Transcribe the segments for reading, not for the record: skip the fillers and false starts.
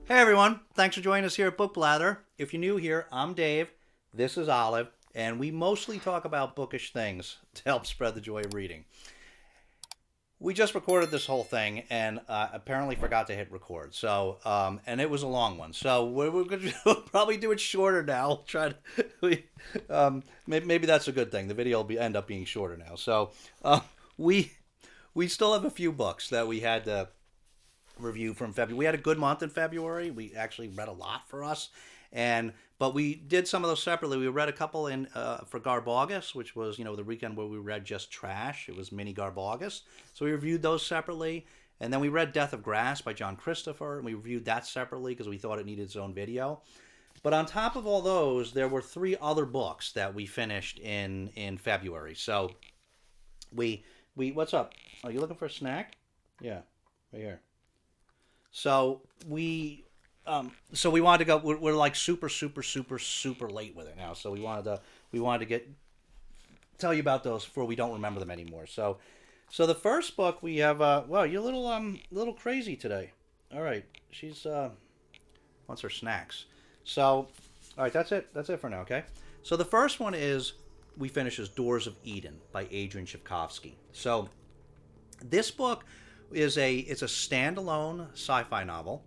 Hey everyone, thanks for joining us here at Book Blather. If you're new here, I'm Dave, this is Olive, and we mostly talk about bookish things to help spread the joy of reading. We just recorded this whole thing and apparently forgot to hit record. And it was a long one. So we're going to probably do it shorter now. Try to, maybe that's a good thing. The video will end up being shorter now. We we still have a few books that we had to review from February. We had a good month in February. We actually read a lot for us, and but we did some of those separately. We read a couple in for Garb August, which was the weekend where we read just trash. It was mini Garb August, so we reviewed those separately. And then we read Death of Grass by John Christopher, and we reviewed that separately because we thought it needed its own video. But on top of all those, there were three other books that we finished in February. So we what's up? Are you looking for a snack? Yeah, right here. So we wanted to go. We're like super super late with it now. So we wanted to get tell you about those before we don't remember them anymore. So the first book we have. Well, you're a little crazy today. All right, she's wants her snacks. So all right, that's it. That's it for now. Okay. So the first one is we finish is Doors of Eden by Adrian Tchaikovsky. So this book it's a standalone sci-fi novel.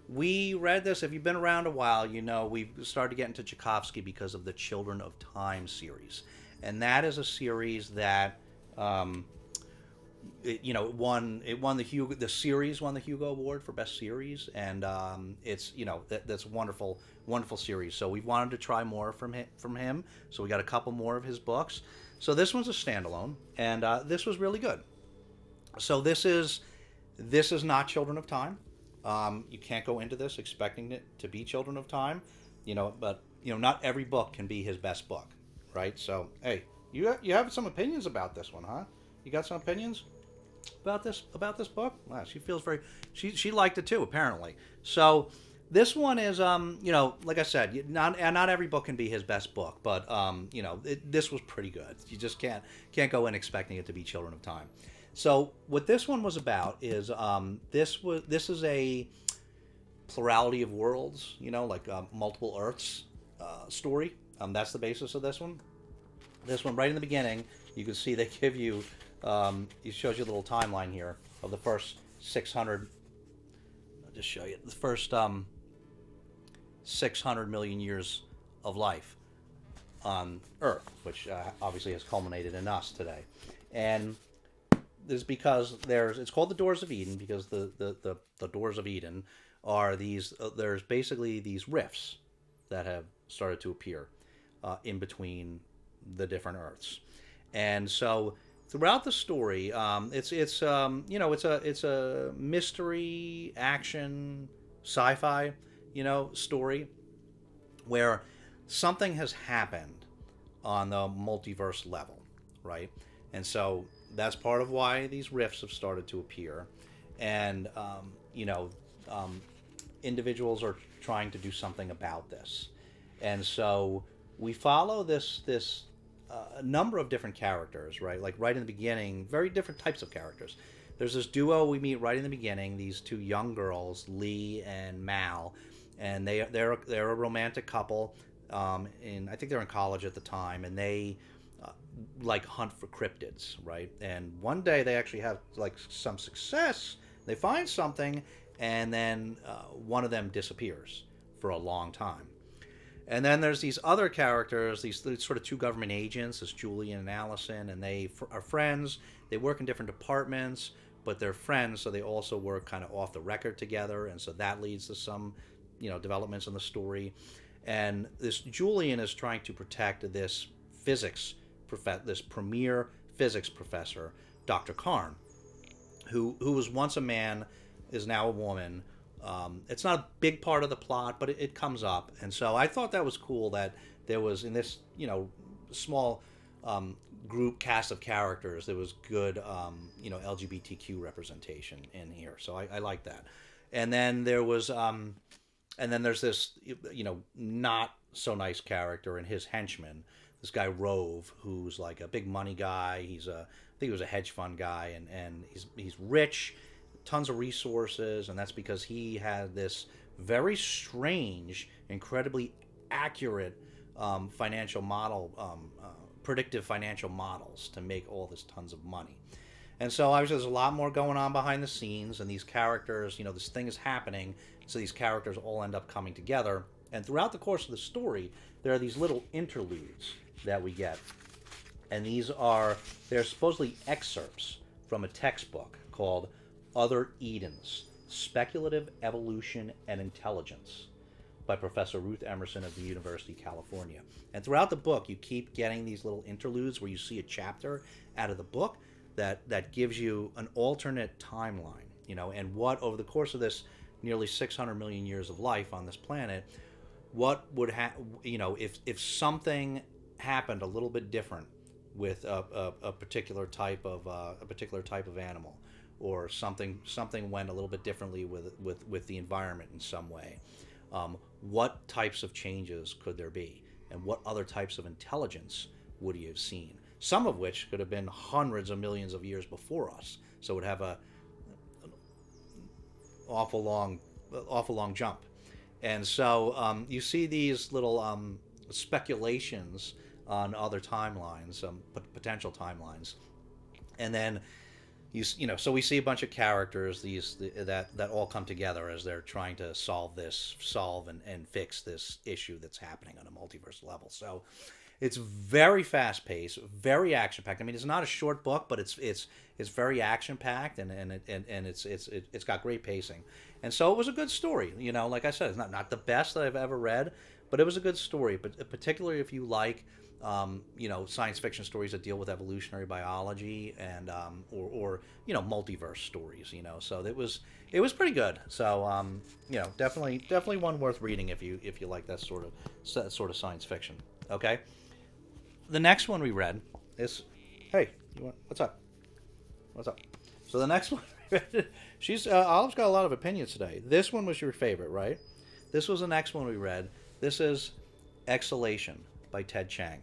We read this. If you've been around a while, we've started to get into Tchaikovsky because of the Children of Time series, and that is a series that it won the series won the Hugo Award for best series, and that's a wonderful series. So we wanted to try more from him. So we got a couple more of his books. So this one's a standalone, and this was really good. So this is not Children of Time. You can't go into this expecting it to be Children of Time, but not every book can be his best book, right? So hey, you have some opinions about this one, huh? You got some opinions about this book? Wow, she feels very she liked it too, apparently. So this one is like I said, not every book can be his best book, but this was pretty good. You just can't go in expecting it to be Children of Time. So what this one was about is this is a plurality of worlds, like multiple Earths story. That's the basis of this one. This one, right in the beginning, you can see they give you it shows you a little timeline here of the first 600. I'll just show you the first 600 million years of life on Earth, which obviously has culminated in us today, and is because it's called the Doors of Eden because the Doors of Eden are these there's basically these rifts that have started to appear in between the different Earths. And so throughout the story, it's a mystery action sci-fi story where something has happened on the multiverse level, right? And so that's part of why these rifts have started to appear, and individuals are trying to do something about this, and so we follow this number of different characters, right? Like right in the beginning, very different types of characters. There's this duo we meet right in the beginning. These two young girls, Lee and Mal, and they're a romantic couple. I think they're in college at the time, and they like hunt for cryptids, right? And one day they actually have like some success. They find something, and then one of them disappears for a long time. And then there's these other characters, these sort of two government agents, this Julian and Allison, and they are friends. They work in different departments, but they're friends, so they also work kind of off the record together, and so that leads to some, developments in the story. And this Julian is trying to protect this this premier physics professor, Dr. Karn, who was once a man, is now a woman. It's not a big part of the plot, but it comes up, and so I thought that was cool that there was in this small group cast of characters there was good LGBTQ representation in here, so I like that. And then there's this not so nice character and his henchman, this guy Rove, who's like a big money guy. I think he was a hedge fund guy, and he's rich, tons of resources, and that's because he had this very strange, incredibly accurate financial model, predictive financial models to make all this tons of money. And so obviously there's a lot more going on behind the scenes, and these characters, this thing is happening, so these characters all end up coming together. And throughout the course of the story, there are these little interludes that we get. And they're supposedly excerpts from a textbook called Other Edens, Speculative Evolution and Intelligence by Professor Ruth Emerson of the University of California. And throughout the book, you keep getting these little interludes where you see a chapter out of the book that gives you an alternate timeline, and what over the course of this nearly 600 million years of life on this planet, what would if something happened a little bit different with a particular type of animal, or something went a little bit differently with the environment in some way. What types of changes could there be, and what other types of intelligence would you have seen? Some of which could have been hundreds of millions of years before us, so it would have an awful long jump. And so you see these little speculations on other timelines, potential timelines, and then so we see a bunch of characters that all come together as they're trying to solve and fix this issue that's happening on a multiverse level. So it's very fast paced, very action packed. I mean, it's not a short book, but it's very action packed, and it's got great pacing. And so it was a good story. Like I said, it's not the best that I've ever read, but it was a good story. But particularly if you like science fiction stories that deal with evolutionary biology and or multiverse stories. So it was pretty good. So definitely one worth reading if you like that sort of science fiction. Okay. The next one we read is, hey, what's up? So the next one we read, Olive's got a lot of opinions today. This one was your favorite, right? This was the next one we read. This is Exilation by Ted Chiang.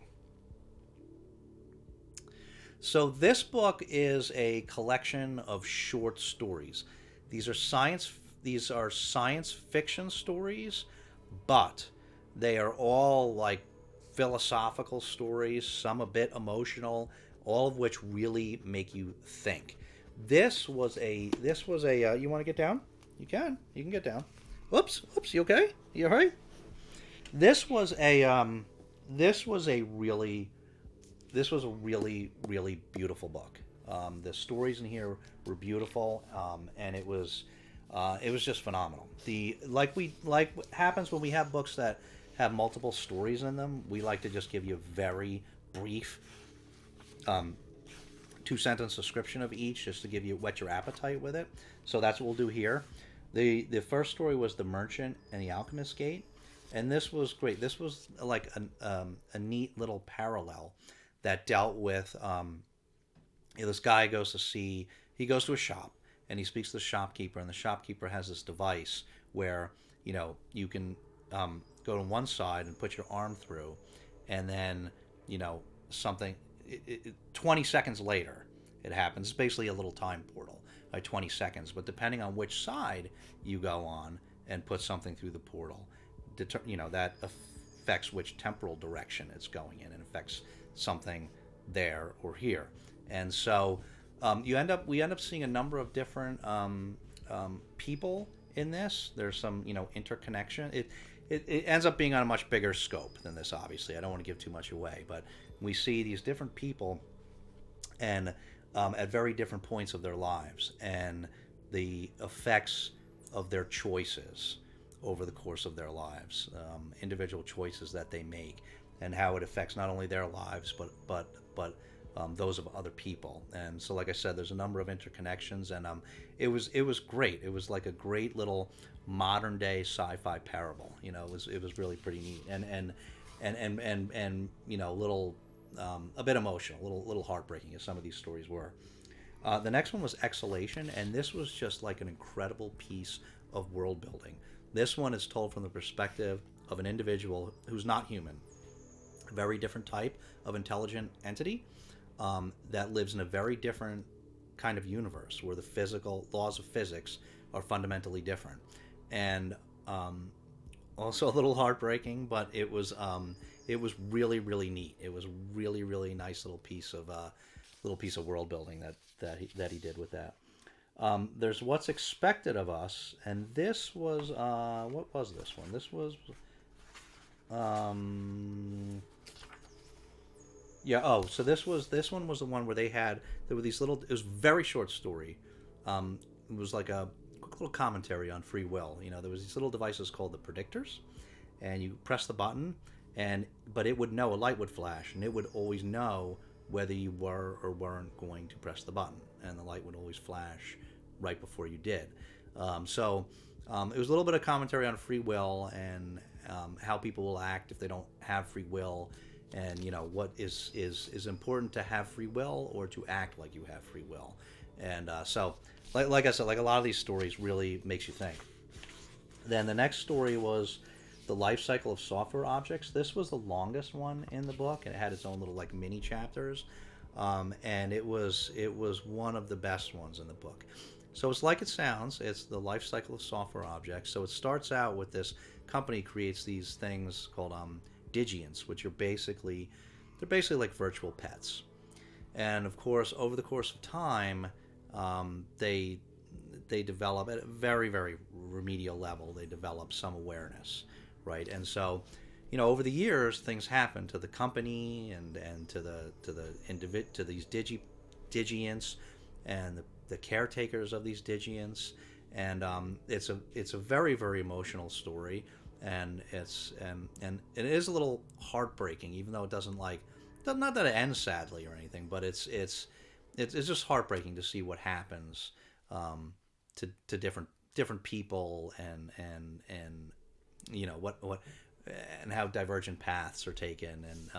So this book is a collection of short stories. These are science fiction stories, but they are all like philosophical stories, some a bit emotional, all of which really make you think. This was a you want to get down? You can get down. Oops, you okay? You all right? This was a really beautiful book. The stories in here were beautiful, and it was just phenomenal. Like what happens when we have books that have multiple stories in them, we like to just give you a very brief 2-sentence description of each, just to whet your appetite with it. So that's what we'll do here. The first story was The Merchant and the Alchemist Gate, and this was great. This was like a neat little parallel that dealt with this guy goes to a shop, and he speaks to the shopkeeper, and the shopkeeper has this device where you can go to one side and put your arm through, and then 20 seconds later it happens. It's basically a little time portal, like 20 seconds, but depending on which side you go on and put something through the portal, that affects which temporal direction it's going in, and affects something there or here. And so we end up seeing a number of different people in this. There's some interconnection. It ends up being on a much bigger scope than this, obviously. I don't want to give too much away, but we see these different people and at very different points of their lives, and the effects of their choices over the course of their lives, individual choices that they make, and how it affects not only their lives but those of other people. And so, like I said, there's a number of interconnections, and it was great. It was like a great little modern day sci-fi parable. It was really pretty neat, and little a bit emotional, little heartbreaking, as some of these stories were. The next one was Exilation, and this was just like an incredible piece of world building. This one is told from the perspective of an individual who's not human, a very different type of intelligent entity that lives in a very different kind of universe where the physical laws of physics are fundamentally different. And Um, Also a little heartbreaking, but it was really really neat. It was really really nice little piece of world building that he did with that. There's What's Expected of Us, and this was what was this one? This was um, yeah. Oh, so this one was the one where there were these little. It was a very short story. It was like a quick little commentary on free will. There was these little devices called the predictors, and you press the button, and but it would know, a light would flash, and it would always know whether you were or weren't going to press the button, and the light would always flash right before you did. It was a little bit of commentary on free will and how people will act if they don't have free will, and what is important to have free will or to act like you have free will. And like I said, like a lot of these stories really makes you think. Then the next story was the life cycle of software objects. This was the longest one in the book, and it had its own little like mini chapters, and it was one of the best ones in the book. So it's like it sounds. It's the life cycle of software objects. So it starts out with this company creates these things called digients, which are they're basically like virtual pets. And of course, over the course of time, they develop at a very very remedial level. They develop some awareness, right? And so, over the years, things happen to the company and to these digients and the caretakers of these digients, and it's a very very emotional story, and and it is a little heartbreaking, even though it doesn't like, not that it ends sadly or anything, but it's just heartbreaking to see what happens to different people, and what and how divergent paths are taken, and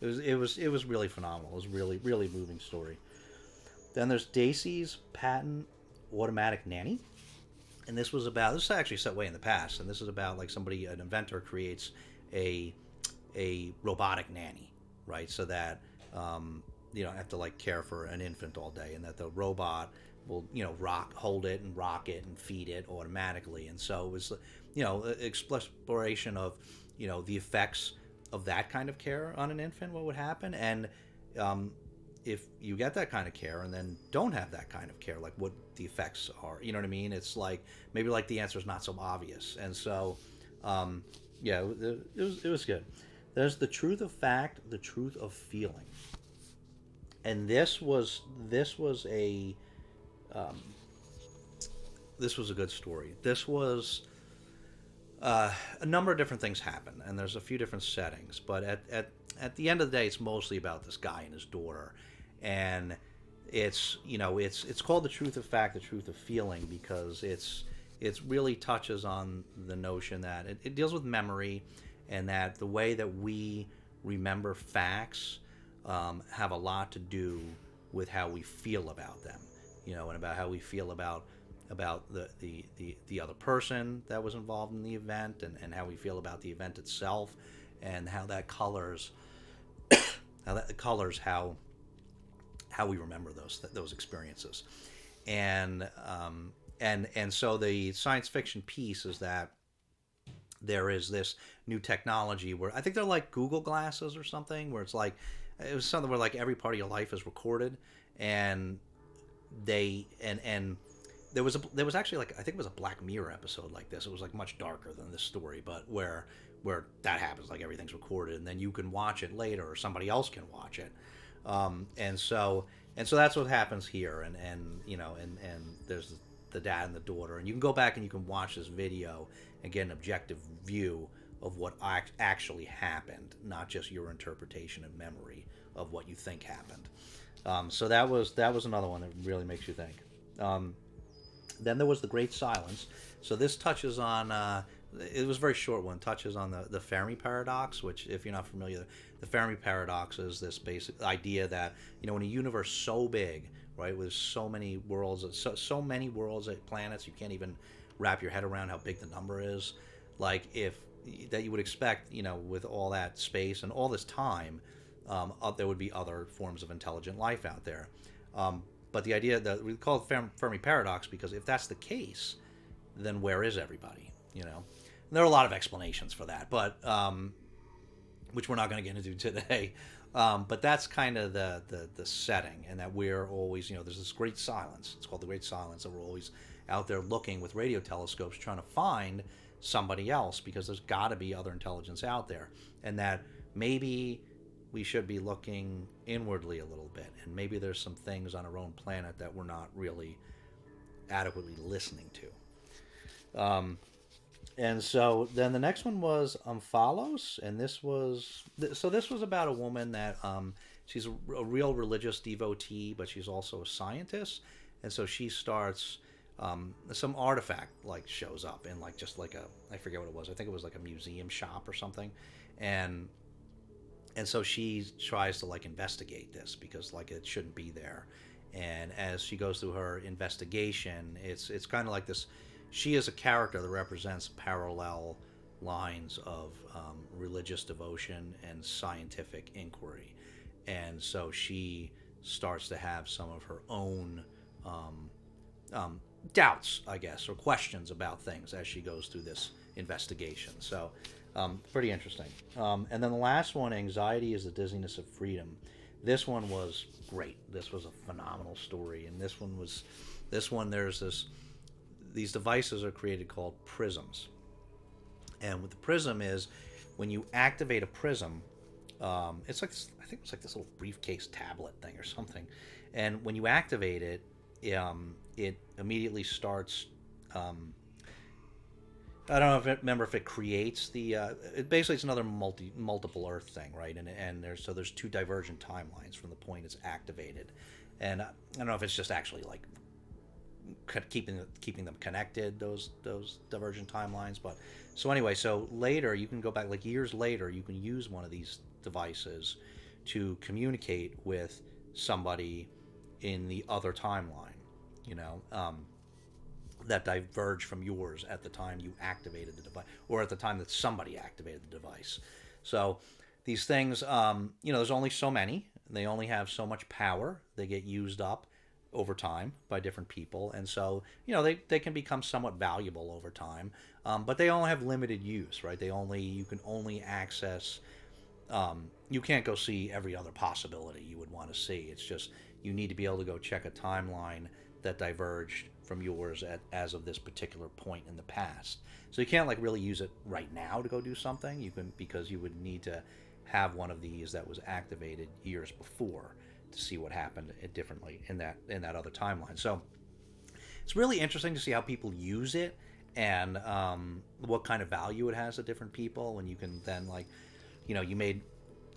it was really phenomenal. It was really really moving story. Then there's Dacey's Patent Automatic Nanny, and this is actually set way in the past, and this is about like an inventor creates a robotic nanny, right? So that you don't have to like care for an infant all day, and that the robot will hold it and rock it and feed it automatically. And so it was exploration of the effects of that kind of care on an infant, what would happen, and if you get that kind of care and then don't have that kind of care, like what the effects are. You know what I mean? It's like maybe like the answer is not so obvious, and so yeah, it was good. There's The Truth of Fact, The Truth of Feeling, and this was a this was a good story. This was a number of different things happen, and there's a few different settings, but at the end of the day, it's mostly about this guy and his daughter, and it's called The Truth of Fact, The Truth of Feeling, because it's really touches on the notion that it deals with memory, and that the way that we remember facts have a lot to do with how we feel about them, and about how we feel about the other person that was involved in the event, and how we feel about the event itself, and how that colors how we remember those experiences. And so the science fiction piece is that there is this new technology where I think they're like Google glasses or something, where it was something where like every part of your life is recorded, and there was actually, like, I think it was a Black Mirror episode like this. It was like much darker than this story, but where that happens, like everything's recorded, and then you can watch it later, or somebody else can watch it, and so that's what happens here, and there's the dad and the daughter, and you can go back and you can watch this video and get an objective view of what actually happened, not just your interpretation and memory of what you think happened. So that was another one that really makes you think. Then there was The Great Silence. So this touches on, it was a very short one, touches on the Fermi paradox, which, if you're not familiar, the Fermi paradox is this basic idea that, in a universe so big, right, with so many worlds, so many worlds, planets, you can't even wrap your head around how big the number is. Like, that you would expect, with all that space and all this time, there would be other forms of intelligent life out there. But the idea that we call it Fermi paradox, because if that's the case, then where is everybody? you know. And there are a lot of explanations for that, but which we're not going to get into today. But that's kind of the setting, and that we're always, there's this great silence. It's called the Great Silence, that we're always out there looking with radio telescopes trying to find somebody else, because there's got to be other intelligence out there, and that maybe we should be looking inwardly a little bit, and maybe there's some things on our own planet that we're not really adequately listening to. And so then the next one was Omphalos, and this was about a woman that she's a real religious devotee, but she's also a scientist, and so she starts some artifact shows up in I forget what it was. I think it was like a museum shop or something, and so she tries to investigate this because it shouldn't be there. And as she goes through her investigation, it's kind of like this. She is a character that represents parallel lines of religious devotion and scientific inquiry, and so she starts to have some of her own doubts, I guess, or questions about things as she goes through this investigation. So pretty interesting. And then the last one, Anxiety is the Dizziness of Freedom. This one was great. This was a phenomenal story, and this one there's these devices are created called prisms, and what the prism is, when you activate a prism, it's like I think it's like this little briefcase tablet thing or something, and when you activate it, it immediately starts. I don't know remember if it creates the. Basically, it's another multiple Earth thing, right? And there's two divergent timelines from the point it's activated, and I don't know if it's just actually keeping them connected, those divergent timelines. But so anyway, so later you can go back, years later, you can use one of these devices to communicate with somebody in the other timeline, that diverge from yours at the time you activated the device, or at the time that somebody activated the device. So these things, there's only so many. They only have so much power. They get used up over time by different people, and so they can become somewhat valuable over time, but they only have limited use, right? You can only access, you can't go see every other possibility you would want to see. It's just you need to be able to go check a timeline that diverged from yours as of this particular point in the past. So you can't really use it right now to go do something. You can, because you would need to have one of these that was activated years before to see what happened differently in that other timeline. So it's really interesting to see how people use it, and what kind of value it has to different people. And you can then you made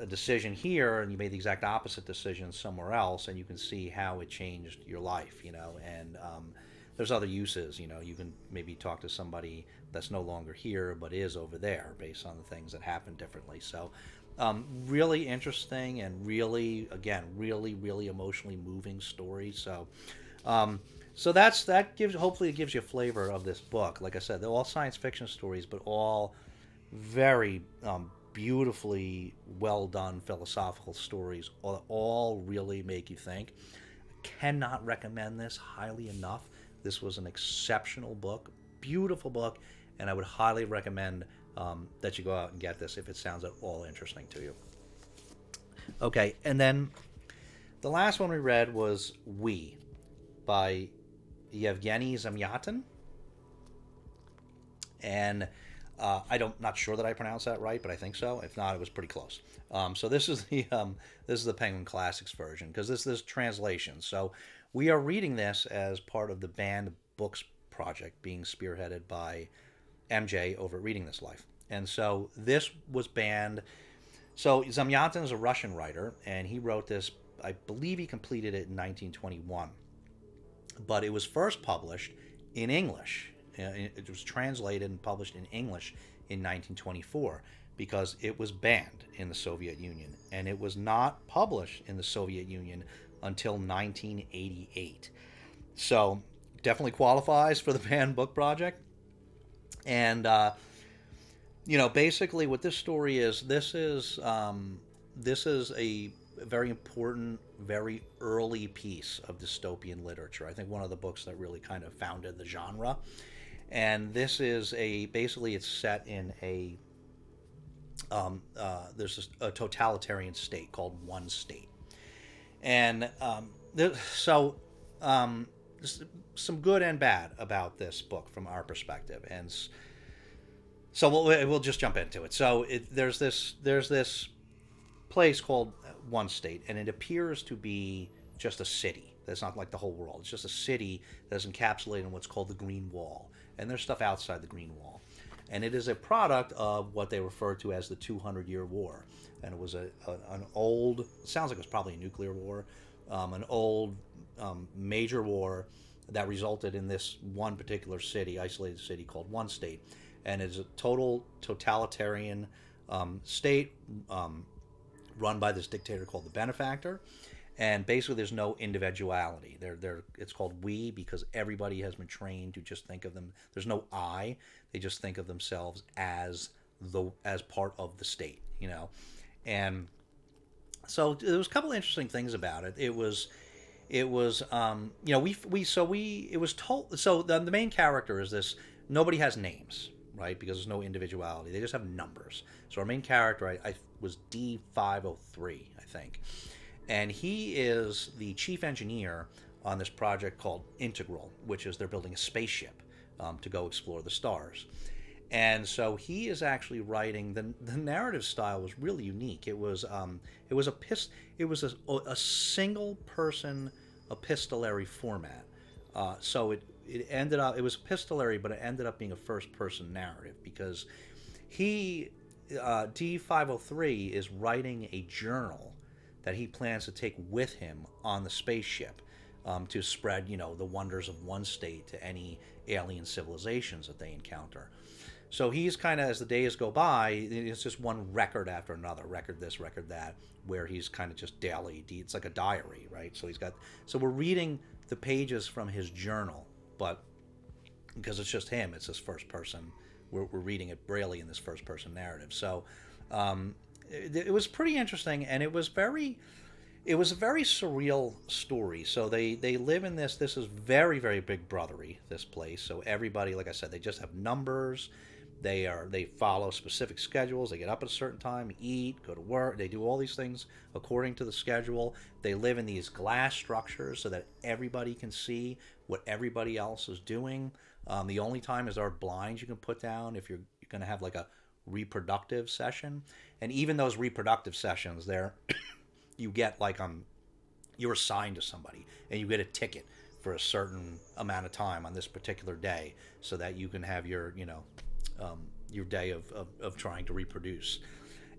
a decision here and you made the exact opposite decision somewhere else, and you can see how it changed your life, and there's other uses. You can maybe talk to somebody that's no longer here but is over there based on the things that happened differently. So really interesting, and really emotionally moving story. So hopefully it gives you a flavor of this book. Like I said, they're all science fiction stories, but all very beautifully well done philosophical stories. All really make you think. Cannot recommend this highly enough. This was an exceptional book, beautiful book, and I would highly recommend that you go out and get this if it sounds at all interesting to you. Okay, and then the last one we read was We by Yevgeny Zamyatin, and not sure that I pronounced that right, but I think so. If not, it was pretty close. So this is the Penguin Classics version, because this is translation. So we are reading this as part of the banned books project being spearheaded by MJ over at Reading This Life. And so this was banned. So Zamyatin is a Russian writer, and he wrote this, I believe he completed it in 1921. But it was first published in English. It was translated and published in English in 1924 because it was banned in the Soviet Union. And it was not published in the Soviet Union until 1988. So definitely qualifies for the banned book project. And basically what this story is, this is a very important, very early piece of dystopian literature. I think one of the books that really kind of founded the genre. And this is basically it's set in there's a totalitarian state called One State. And so there's some good and bad about this book from our perspective. And so we'll just jump into it. So there's this place called One State, and it appears to be just a city. That's not like the whole world. It's just a city that's encapsulated in what's called the Green Wall. And there's stuff outside the Green Wall. And it is a product of what they refer to as the 200-year war. And it was an old, it sounds like it was probably a nuclear war, an old major war that resulted in this one particular city, isolated city called One State. And it's a total totalitarian state run by this dictator called the Benefactor. And basically, there's no individuality. It's called we because everybody has been trained to just think of them. There's no I. They just think of themselves as part of the state, you know. And so there was a couple of interesting things about it. It was you know, it was told. So the main character is this. Nobody has names, right? Because there's no individuality. They just have numbers. So our main character, I was D503, I think. And he is the chief engineer on this project called Integral, which is they're building a spaceship to go explore the stars. And so he is actually writing the narrative style was really unique. It was a single person epistolary format. So it ended up it was epistolary, but it ended up being a first person narrative because he D503 is writing a journal that he plans to take with him on the spaceship to spread, you know, the wonders of One State to any alien civilizations that they encounter. So he's kind of, as the days go by, it's just one record after another, record this, record that, where he's kind of just daily. It's like a diary, right? So we're reading the pages from his journal, but because it's just him, it's this first person. We're reading it braille in this first person narrative. So it was pretty interesting, and it was a very surreal story. So they live in this is very, very big brothery, this place. So everybody, like I said, they just have numbers. They follow specific schedules. They get up at a certain time, eat, go to work. They do all these things according to the schedule. They live in these glass structures so that everybody can see what everybody else is doing. The only time is there are blinds you can put down if you're going to have like a reproductive session. And even those reproductive sessions, there you get like you're assigned to somebody and you get a ticket for a certain amount of time on this particular day so that you can have your day of trying to reproduce.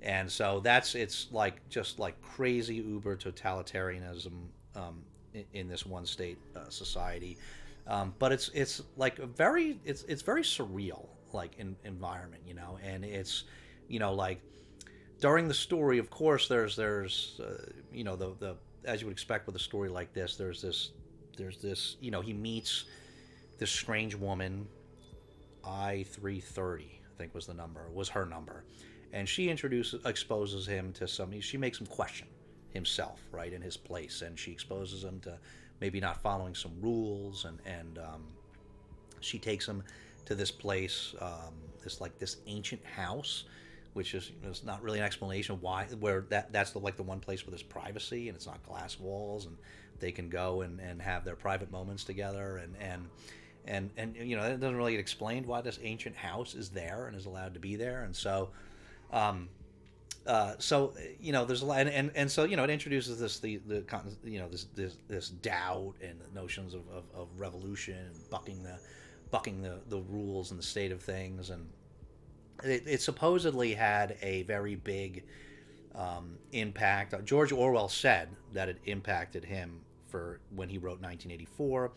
And so it's like just like crazy uber totalitarianism in this One State society. But it's like it's very surreal like environment, you know. And it's, you know, like during the story, of course, there's you know, the as you would expect with a story like this, there's this you know, he meets this strange woman, I-330, I think was her number, and she exposes him to she makes him question himself, right, in his place, and she exposes him to maybe not following some rules, and she takes him to this place, this ancient house, which is, it's not really an explanation why, where that's the one place where there's privacy and it's not glass walls and they can go and have their private moments together, and you know, it doesn't really get explained why this ancient house is there and is allowed to be there. And so so you know, there's a lot, and so, you know, it introduces you know, this doubt and notions of revolution and bucking the rules and the state of things. And it supposedly had a very big impact. George Orwell said that it impacted him for when he wrote 1984.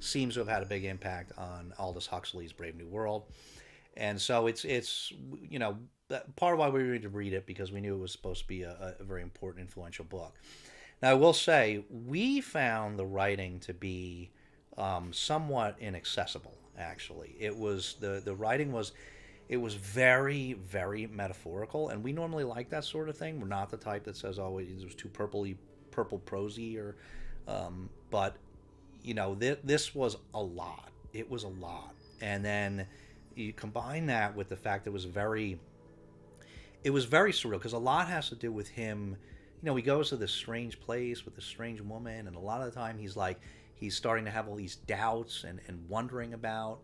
Seems to have had a big impact on Aldous Huxley's Brave New World. And so it's you know, part of why we wanted to read it, because we knew it was supposed to be a very important, influential book. Now, I will say, we found the writing to be somewhat inaccessible, actually. It was, the writing was, it was very, very metaphorical, and we normally like that sort of thing. We're not the type that says, oh, it was too purple prosy, but, you know, this was a lot. It was a lot. And then you combine that with the fact that it was very surreal because a lot has to do with him. He goes to this strange place with this strange woman, and a lot of the time he's starting to have all these doubts and wondering about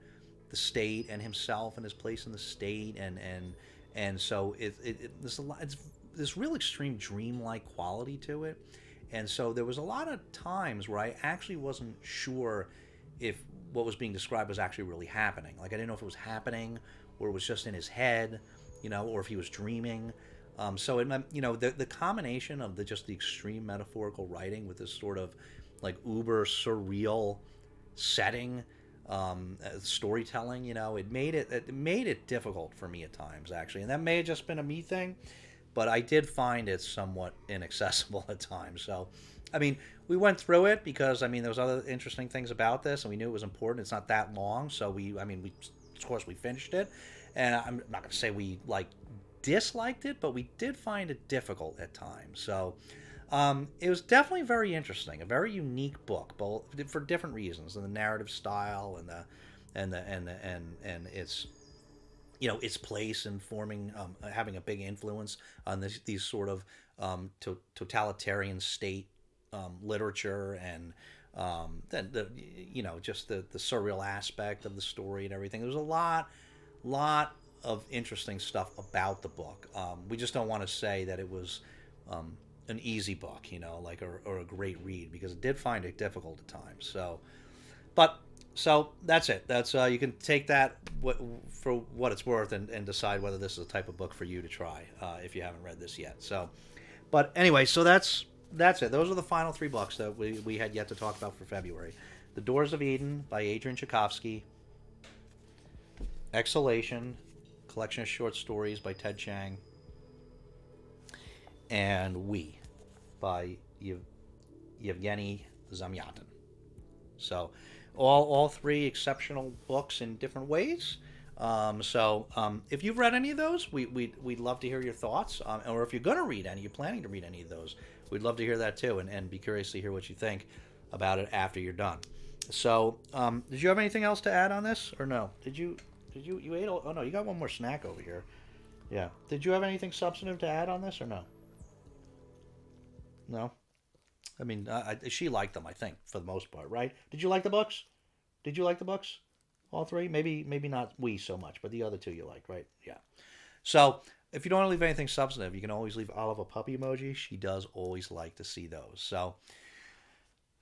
the state and himself and his place in the state, and so there's a lot. It's this real extreme dreamlike quality to it, and so there was a lot of times where I actually wasn't sure if what was being described was actually really happening. Like I didn't know if it was happening or it was just in his head, or if he was dreaming. So the combination of the extreme metaphorical writing with this sort of like uber surreal setting, storytelling, it made it difficult for me at times actually, and that may have just been a me thing, but I did find it somewhat inaccessible at times. So, I mean, we went through it because there was other interesting things about this, and we knew it was important. It's not that long, so we of course we finished it, and I'm not going to say we disliked it, but we did find it difficult at times. So, it was definitely very interesting, a very unique book, both for different reasons, and the narrative style and its place in forming, having a big influence on these sort of totalitarian state literature, and then just the surreal aspect of the story and everything. There was a lot of interesting stuff about the book. We just don't want to say that it was an easy book, or a great read, because it did find it difficult at times. So that's it. That's you can take that for what it's worth, and decide whether this is a type of book for you to try, if you haven't read this yet. So, but anyway, so that's it. Those are the final 3 books that we had yet to talk about for February: The Doors of Eden by Adrian Tchaikovsky, Exhalation, collection of short stories by Ted Chiang, and We by Yevgeny Zamyatin. So all 3 exceptional books in different ways. If you've read any of those, we'd love to hear your thoughts. Or if you're going to read any, you're planning to read any of those, we'd love to hear that too, and be curious to hear what you think about it after you're done. So, did you have anything else to add on this, or no? You ate all, oh no, you got one more snack over here. Yeah. Did you have anything substantive to add on this, or no? No? She liked them, I think, for the most part, right? Did you like the books? Did you like the books? All 3? Maybe not We so much, but the other 2 you liked, right? Yeah. So, if you don't want to leave anything substantive, you can always leave Olive a puppy emoji. She does always like to see those. So,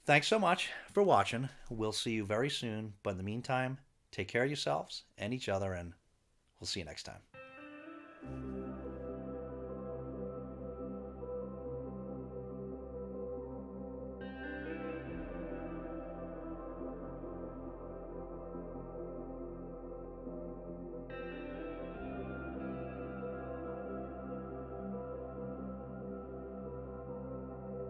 thanks so much for watching. We'll see you very soon. But in the meantime, take care of yourselves and each other, and we'll see you next time.